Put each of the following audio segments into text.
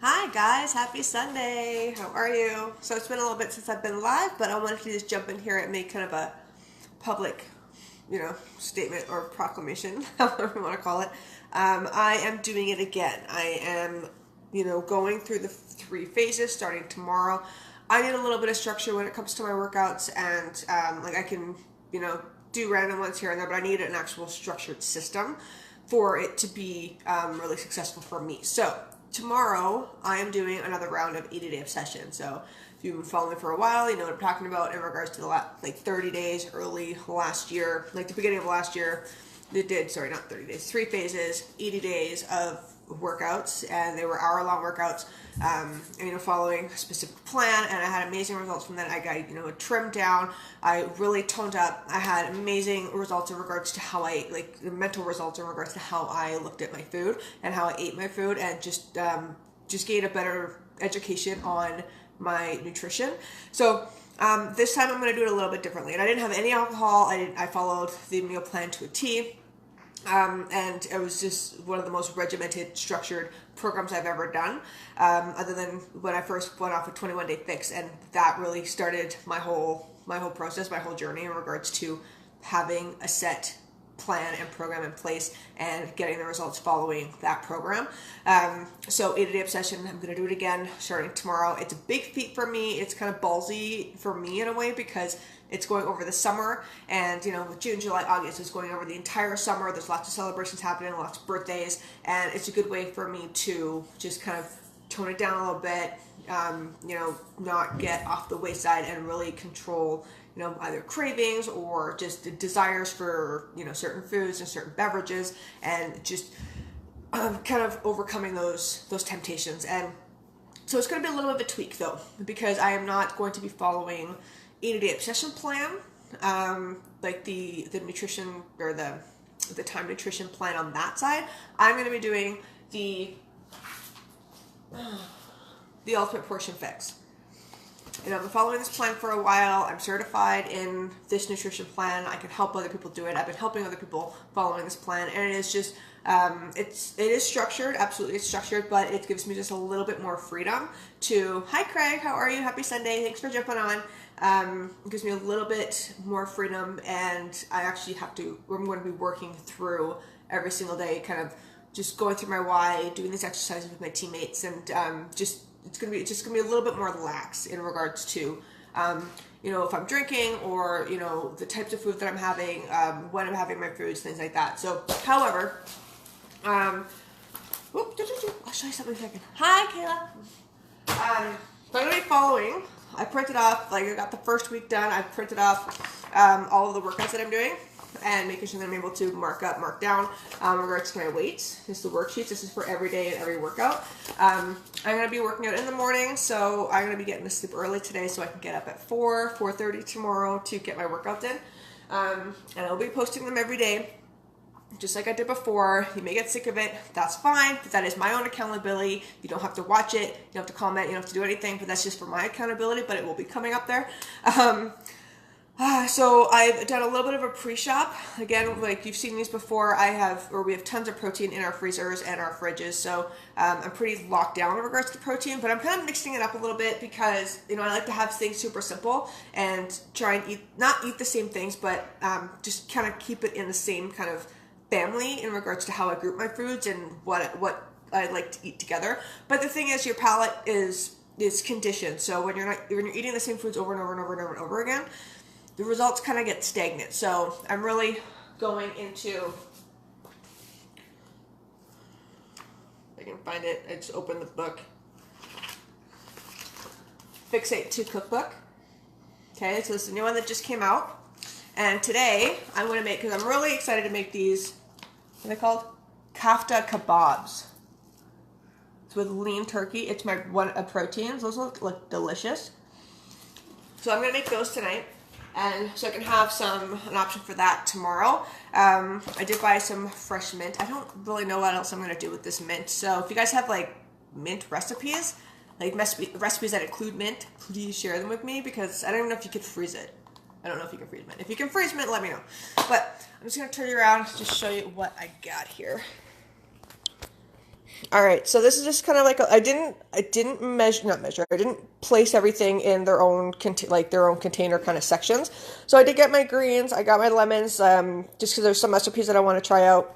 Hi guys, happy Sunday. How are you? So it's been a little bit since I've been live, but I wanted to just jump in here and make kind of a public, statement or proclamation, however you want to call it. I am doing it again. I am, going through the 3 phases starting tomorrow. I need a little bit of structure when it comes to my workouts, and I can, do random ones here and there, but I need an actual structured system for it to be really successful for me. So tomorrow I am doing another round of 80-day obsession. So if you've been following me for a while, you know what I'm talking about in regards to the 30 days early last year, like the beginning of last year. Not 30 days, 3 phases, 80 days of workouts, and they were hour-long workouts, following a specific plan, and I had amazing results from that. I got, trimmed down, I really toned up, I had amazing results in regards to how the mental results in regards to how I looked at my food and how I ate my food, and just gained a better education on my nutrition. So this time I'm going to do it a little bit differently, and I didn't have any alcohol. I followed the meal plan to a T. And it was just one of the most regimented, structured programs I've ever done, other than when I first went off a 21-day fix, and that really started my whole process, my whole journey in regards to having a set plan and program in place and getting the results following that program. So 80-day obsession, I'm going to do it again starting tomorrow. It's a big feat for me. It's kind of ballsy for me in a way because it's going over the summer, and with June, July, August, it's going over the entire summer. There's lots of celebrations happening, lots of birthdays, and it's a good way for me to just kind of tone it down a little bit, not get off the wayside and really control, either cravings or just desires for, certain foods and certain beverages, and just kind of overcoming those temptations. And so it's going to be a little bit of a tweak though, because I am not going to be following 80-day obsession plan, like the nutrition or the time nutrition plan on that side. I'm going to be doing the ultimate portion fix. I've been following this plan for a while. I'm certified in this nutrition plan. I can help other people do it. I've been helping other people following this plan, and it is just it is structured. Absolutely, it's structured, but it gives me just a little bit more freedom to. Hi, Craig. How are you? Happy Sunday. Thanks for jumping on. It gives me a little bit more freedom, and I actually I'm going to be working through every single day, kind of just going through my why, doing these exercises with my teammates, and it's gonna be a little bit more lax in regards to if I'm drinking, or the types of food that I'm having, when I'm having my foods, things like that. So, however, I'll show you something in a second. Hi, Kayla. So I'm gonna be following. I printed off, I got the first week done. I printed off all of the workouts that I'm doing, and making sure that I'm able to mark down in regards to my weights. This is the worksheets. This is for every day and every workout. I'm going to be working out in the morning, so I'm going to be getting to sleep early today so I can get up at 4:30 tomorrow to get my workouts in. And I'll be posting them every day, just like I did before. You may get sick of it. That's fine, but that is my own accountability. You don't have to watch it. You don't have to comment. You don't have to do anything, but that's just for my accountability, but it will be coming up there. So I've done a little bit of a pre-shop. Again, like you've seen these before, we have tons of protein in our freezers and our fridges, so I'm pretty locked down in regards to protein, but I'm kind of mixing it up a little bit because, I like to have things super simple and try and not eat the same things, but just kind of keep it in the same kind of family in regards to how I group my foods and what I like to eat together. But the thing is, your palate is conditioned, so when you're eating the same foods over and over and over and over and over again, the results kind of get stagnant. So I'm really going into, if I can find it, I just opened the book, Fixate 2 cookbook. Okay, so this is the new one that just came out. And today I'm going to make, because I'm really excited to make these, what are they called? Kafta kebabs. It's with lean turkey. It's my one of proteins. Those look delicious. So I'm going to make those tonight. And so I can have an option for that tomorrow. I did buy some fresh mint. I don't really know what else I'm going to do with this mint. So if you guys have mint recipes, recipes that include mint, please share them with me, because I don't even know if you could freeze it. I don't know if you can freeze mint. If you can freeze mint, let me know. But I'm just going to turn you around to just show you what I got here. All right, so this is just kind of like I didn't measure, not measure. I didn't place everything in their own like their own container kind of sections. So I did get my greens. I got my lemons, just because there's some recipes that I want to try out.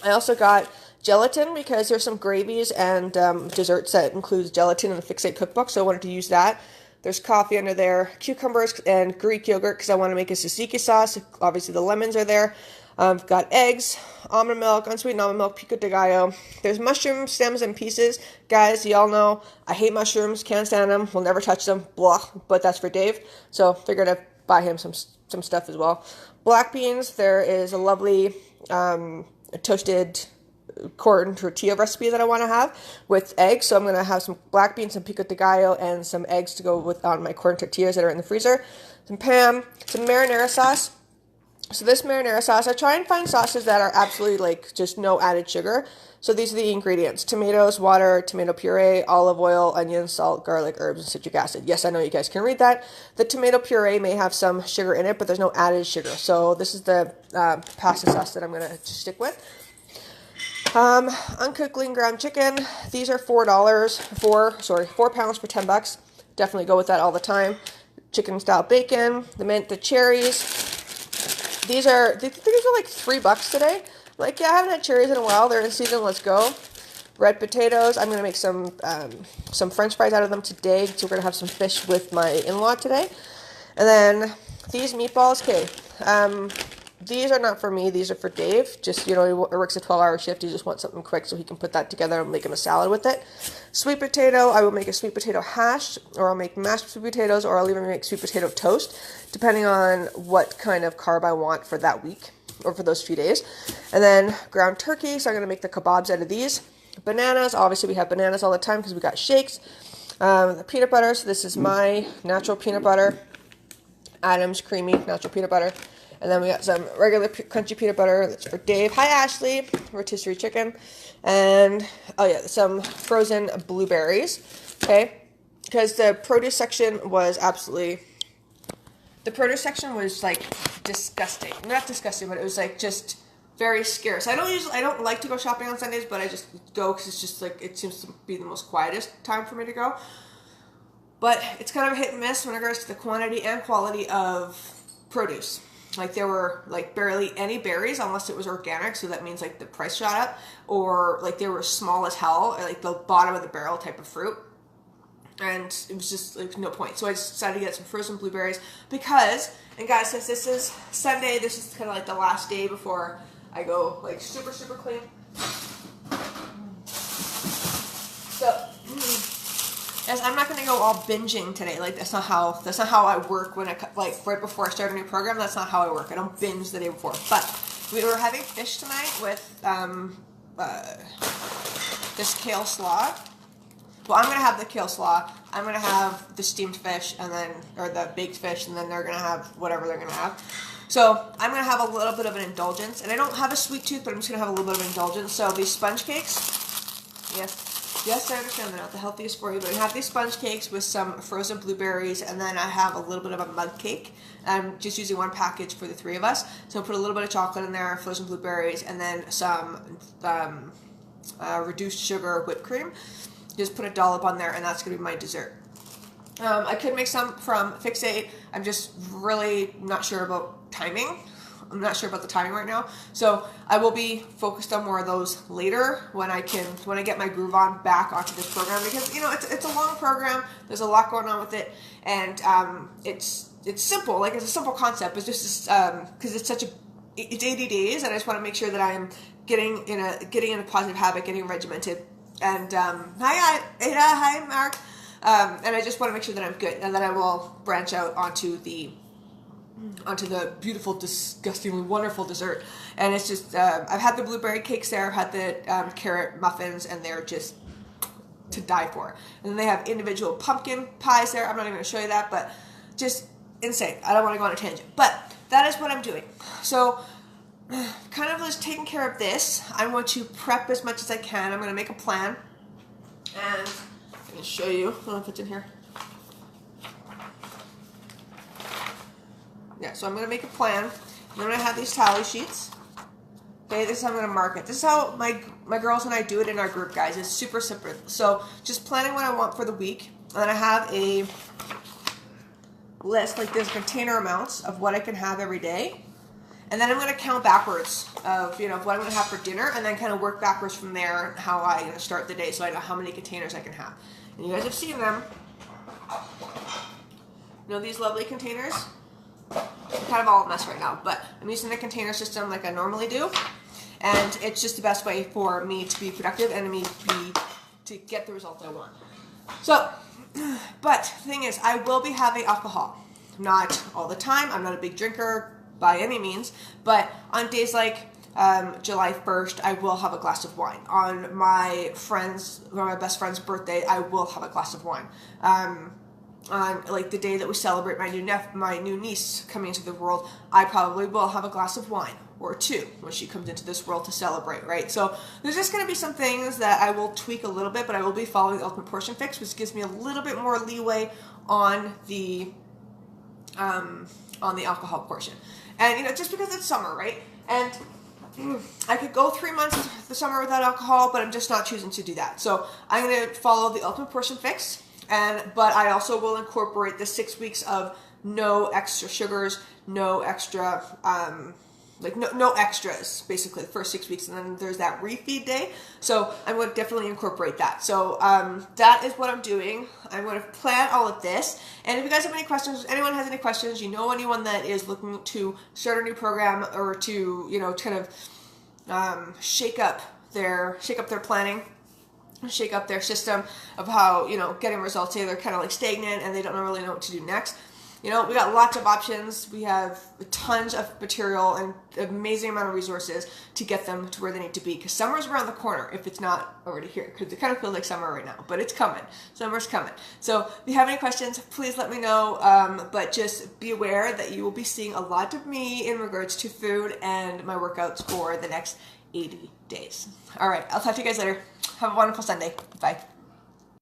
I also got gelatin because there's some gravies and desserts that includes gelatin in the Fix8 cookbook, so I wanted to use that. There's coffee under there, cucumbers and Greek yogurt because I want to make a tzatziki sauce. Obviously the lemons are there. I've got eggs, almond milk, unsweetened almond milk, pico de gallo. There's mushroom stems and pieces. Guys, y'all know I hate mushrooms, can't stand them, will never touch them, blah, but that's for Dave. So figured I'd buy him some stuff as well. Black beans, there is a lovely toasted corn tortilla recipe that I want to have with eggs. So I'm going to have some black beans, some pico de gallo, and some eggs to go with on my corn tortillas that are in the freezer. Some Pam, some marinara sauce. So this marinara sauce, I try and find sauces that are absolutely like just no added sugar. So these are the ingredients: tomatoes, water, tomato puree, olive oil, onions, salt, garlic, herbs, and citric acid. Yes, I know you guys can read that. The tomato puree may have some sugar in it, but there's no added sugar. So this is the pasta sauce that I'm going to stick with. Uncooked lean ground chicken. These are $4 4 pounds for $10. Definitely go with that all the time. Chicken style bacon, the mint, the cherries. These are like $3 today. Like, yeah, I haven't had cherries in a while. They're in season. Let's go. Red potatoes. I'm gonna make some French fries out of them today. So we're gonna have some fish with my in-law today. And then these meatballs. Okay. These are not for me. These are for Dave. Just, he works a 12-hour shift. He just wants something quick so he can put that together and make him a salad with it. Sweet potato. I will make a sweet potato hash, or I'll make mashed sweet potatoes, or I'll even make sweet potato toast, depending on what kind of carb I want for that week or for those few days. And then ground turkey. So I'm going to make the kebabs out of these. Bananas. Obviously, we have bananas all the time because we got shakes. The peanut butter. So this is my natural peanut butter. Adam's creamy natural peanut butter. And then we got some regular crunchy peanut butter. That's for Dave. Hi, Ashley. Rotisserie chicken. And, some frozen blueberries. Okay? Because the produce section was like disgusting. Not disgusting, but it was like just very scarce. I don't like to go shopping on Sundays, but I just go because it's just like, it seems to be the most quietest time for me to go. But it's kind of a hit and miss when it regards to the quantity and quality of produce. Like, there were like barely any berries unless it was organic, so that means like the price shot up, or like they were small as hell, or like the bottom of the barrel type of fruit, and it was just like no point. So I just decided to get some frozen blueberries because, and guys, since this is Sunday, this is kind of like the last day before I go like super clean. So yes, I'm not going to go all binging today. Like, that's not how I work when like right before I start a new program. That's not how I work. I don't binge the day before. But we were having fish tonight with this kale slaw. Well, I'm going to have the kale slaw. I'm going to have the steamed fish or the baked fish, and then they're going to have whatever they're going to have. So I'm going to have a little bit of an indulgence. And I don't have a sweet tooth, but I'm just going to have a little bit of indulgence. So these sponge cakes, yes, I understand they're not the healthiest for you, but I have these sponge cakes with some frozen blueberries, and then I have a little bit of a mug cake. I'm just using one package for the three of us. So I'll put a little bit of chocolate in there, frozen blueberries, and then some reduced sugar whipped cream. Just put a dollop on there, and that's going to be my dessert. I could make some from Fix8. I'm just really not sure about timing. I'm not sure about the timing right now. So I will be focused on more of those later when I get my groove on back onto this program, because it's a long program. There's a lot going on with it, and it's simple. Like, it's a simple concept. It's just because it's 80 days, and I just want to make sure that I am getting in a positive habit, getting regimented. And hi Ada, hi Mark. And I just want to make sure that I'm good, and then I will branch out onto the beautiful, disgustingly wonderful dessert. And it's just, I've had the blueberry cakes there, I've had the carrot muffins, and they're just to die for. And then they have individual pumpkin pies there. I'm not even going to show you that, but just insane. I don't want to go on a tangent. But that is what I'm doing. So, kind of just taking care of this. I'm going to prep as much as I can. I'm going to make a plan. And I'm going to show you. I don't know if it's in here. Yeah, so I'm going to make a plan. I'm going to have these tally sheets. Okay, this is how I'm going to mark it. This is how my my girls and I do it in our group, guys. It's super simple. So just planning what I want for the week, and then I have a list, like there's container amounts of what I can have every day. And then I'm going to count backwards of, what I'm going to have for dinner, and then kind of work backwards from there how I start the day, so I know how many containers I can have. And you guys have seen them. These lovely containers? They're kind of all a mess right now, but I'm using the container system like I normally do. And it's just the best way for me to be productive and to get the results I want. So, but the thing is, I will be having alcohol. Not all the time. I'm not a big drinker by any means, but on days like July 1st, I will have a glass of wine. On my best friend's birthday, I will have a glass of wine. On like the day that we celebrate my new niece coming into the world, I probably will have a glass of wine or two when she comes into this world to celebrate, right? So there's just going to be some things that I will tweak a little bit, but I will be following the Ultimate Portion Fix, which gives me a little bit more leeway on the alcohol portion. And, just because it's summer, right? And I could go 3 months of the summer without alcohol, but I'm just not choosing to do that. So I'm going to follow the Ultimate Portion Fix, but I also will incorporate the 6 weeks of no extra sugars, no extra, no extras, basically, the first 6 weeks, and then there's that refeed day. So I'm going to definitely incorporate that. So that is what I'm doing. I'm going to plan all of this. And if you guys have any questions, if anyone has any questions, anyone that is looking to start a new program or to, kind of shake up their planning, shake up their system of how, getting results, say they're kind of like stagnant and they don't really know what to do next. We got lots of options. We have tons of material and amazing amount of resources to get them to where they need to be, because summer's around the corner if it's not already here, because it kind of feels like summer right now, but it's coming. Summer's coming. So if you have any questions, please let me know, but just be aware that you will be seeing a lot of me in regards to food and my workouts for the next 80 days. All right, I'll talk to you guys later. Have a wonderful Sunday. Bye.